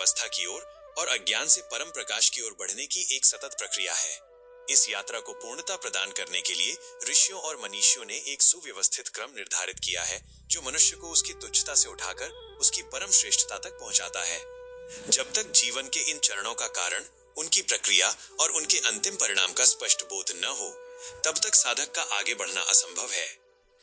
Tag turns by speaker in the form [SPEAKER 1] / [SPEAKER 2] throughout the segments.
[SPEAKER 1] व्यवस्था की ओर और अज्ञान से परम प्रकाश की ओर बढ़ने की एक सतत प्रक्रिया है। इस यात्रा को पूर्णता प्रदान करने के लिए ऋषियों और मनीषियों ने एक सुव्यवस्थित क्रम निर्धारित किया है, जो मनुष्य को उसकी तुच्छता से उठाकर उसकी परम श्रेष्ठता तक पहुंचाता है। जब तक जीवन के इन चरणों का कारण, उनकी प्रक्रिया और उनके अंतिम परिणाम का स्पष्ट बोध न हो, तब तक साधक का आगे बढ़ना असंभव है।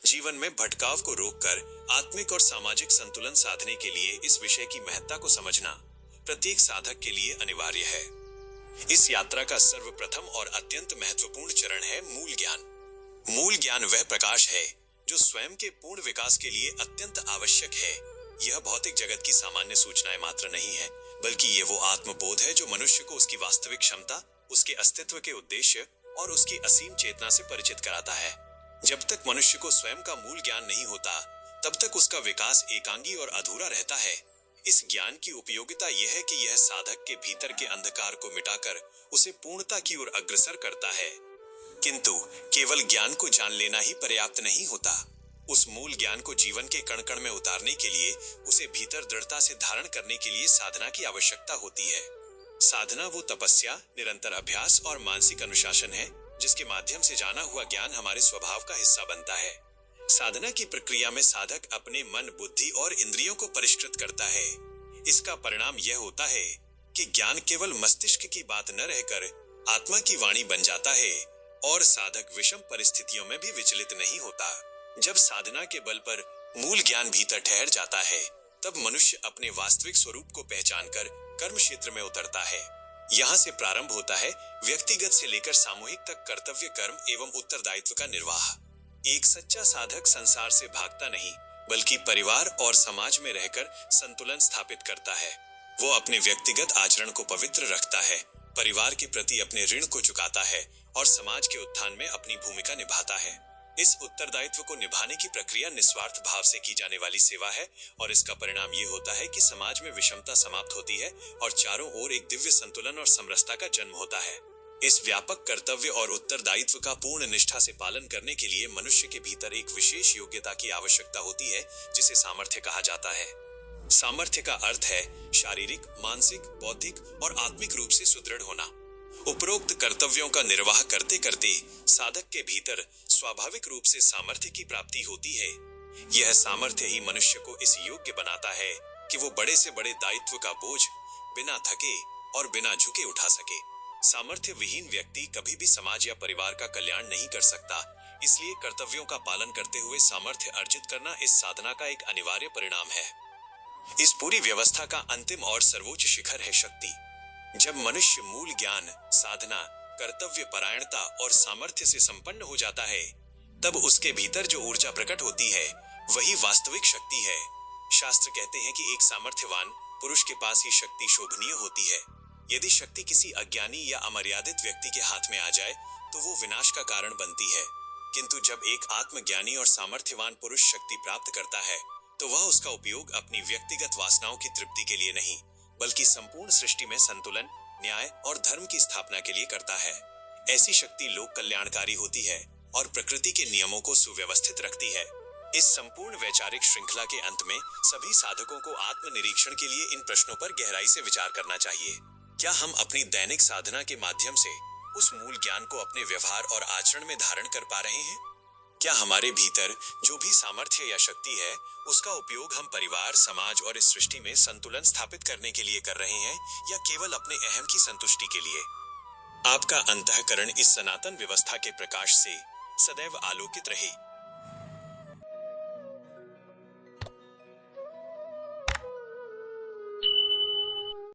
[SPEAKER 1] जीवन में भटकाव को रोककर आत्मिक और सामाजिक संतुलन साधने के लिए इस विषय की महत्ता को समझना प्रत्येक साधक के लिए अनिवार्य है। इस यात्रा का सर्वप्रथम और अत्यंत महत्वपूर्ण चरण है मूल ज्ञान। मूल ज्ञान वह प्रकाश है जो स्वयं के पूर्ण विकास के लिए अत्यंत आवश्यक है। यह भौतिक जगत की सामान्य सूचनाएं मात्र नहीं है, बल्कि ये वो आत्मबोध है जो मनुष्य को उसकी वास्तविक क्षमता, उसके अस्तित्व के उद्देश्य और उसकी असीम चेतना से परिचित कराता है। जब तक मनुष्य को स्वयं का मूल ज्ञान नहीं होता, तब तक उसका विकास एकांगी और अधूरा रहता है। इस ज्ञान की उपयोगिता यह है कि यह साधक के भीतर के अंधकार को मिटाकर उसे पूर्णता की ओर अग्रसर करता है। किंतु केवल ज्ञान को जान लेना ही पर्याप्त नहीं होता। उस मूल ज्ञान को जीवन के कण कण में उतारने के लिए उसे भीतर दृढ़ता से धारण करने के लिए साधना की आवश्यकता होती है। साधना वो तपस्या, निरंतर अभ्यास और मानसिक अनुशासन है जिसके माध्यम से जाना हुआ ज्ञान हमारे स्वभाव का हिस्सा बनता है। साधना की प्रक्रिया में साधक अपने मन, बुद्धि और इंद्रियों को परिष्कृत करता है। इसका परिणाम यह होता है कि ज्ञान केवल मस्तिष्क की बात न रहकर आत्मा की वाणी बन जाता है और साधक विषम परिस्थितियों में भी विचलित नहीं होता। जब साधना के बल पर मूल ज्ञान भीतर ठहर जाता है, तब मनुष्य अपने वास्तविक स्वरूप को पहचानकर कर्म क्षेत्र में उतरता है। यहाँ से प्रारंभ होता है व्यक्तिगत से लेकर सामूहिक तक कर्तव्य, कर्म एवं उत्तरदायित्व का निर्वाह। एक सच्चा साधक संसार से भागता नहीं, बल्कि परिवार और समाज में रहकर संतुलन स्थापित करता है। वो अपने व्यक्तिगत आचरण को पवित्र रखता है, परिवार के प्रति अपने ऋण को चुकाता है और समाज के उत्थान में अपनी भूमिका निभाता है। इस उत्तरदायित्व को निभाने की प्रक्रिया निस्वार्थ भाव से की जाने वाली सेवा है और इसका परिणाम ये होता है कि समाज में विषमता समाप्त होती है और चारों ओर एक दिव्य संतुलन और समरसता का जन्म होता है। इस व्यापक कर्तव्य और उत्तरदायित्व का पूर्ण निष्ठा से पालन करने के लिए मनुष्य के भीतर एक विशेष योग्यता की आवश्यकता होती है, जिसे सामर्थ्य कहा जाता है। सामर्थ्य का अर्थ है शारीरिक, मानसिक, बौद्धिक और आत्मिक रूप से सुदृढ़ होना। उपरोक्त कर्तव्यों का निर्वाह करते करते साधक के भीतर स्वाभाविक रूप से सामर्थ्य की प्राप्ति होती है। यह सामर्थ्य ही मनुष्य को इस योग्य बनाता है कि वो बड़े से बड़े दायित्व का बोझ बिना थके और बिना झुके उठा सके। सामर्थ्य विहीन व्यक्ति कभी भी समाज या परिवार का कल्याण नहीं कर सकता। इसलिए कर्तव्यों का पालन करते हुए सामर्थ्य अर्जित करना इस साधना का एक अनिवार्य परिणाम है। इस पूरी व्यवस्था का अंतिम और सर्वोच्च शिखर है शक्ति। जब मनुष्य मूल ज्ञान, साधना, कर्तव्य परायणता और सामर्थ्य से संपन्न हो जाता है, तब उसके भीतर जो ऊर्जा प्रकट होती है वही वास्तविक शक्ति है। शास्त्र कहते हैं कि एक सामर्थ्यवान पुरुष के पास ही शक्ति शोभनीय होती है। यदि शक्ति किसी अज्ञानी या अमर्यादित व्यक्ति के हाथ में आ जाए तो वो विनाश का कारण बनती है। किंतु जब एक आत्मज्ञानी और सामर्थ्यवान पुरुष शक्ति प्राप्त करता है, तो वह उसका उपयोग अपनी व्यक्तिगत वासनाओं की तृप्ति के लिए नहीं, बल्कि संपूर्ण सृष्टि में संतुलन, न्याय और धर्म की स्थापना के लिए करता है। ऐसी शक्ति लोक कल्याणकारी होती है और प्रकृति के नियमों को सुव्यवस्थित रखती है। इस संपूर्ण वैचारिक श्रृंखला के अंत में सभी साधकों को आत्मनिरीक्षण के लिए इन प्रश्नों पर गहराई से विचार करना चाहिए। क्या हम अपनी दैनिक साधना के माध्यम से उस मूल ज्ञान को अपने व्यवहार और आचरण में धारण कर पा रहे हैं? क्या हमारे भीतर जो भी सामर्थ्य या शक्ति है, उसका उपयोग हम परिवार, समाज और इस सृष्टि में संतुलन स्थापित करने के लिए कर रहे हैं या केवल अपने अहम की संतुष्टि के लिए? आपका अंतःकरण इस सनातन व्यवस्था के प्रकाश से सदैव आलोकित रहे।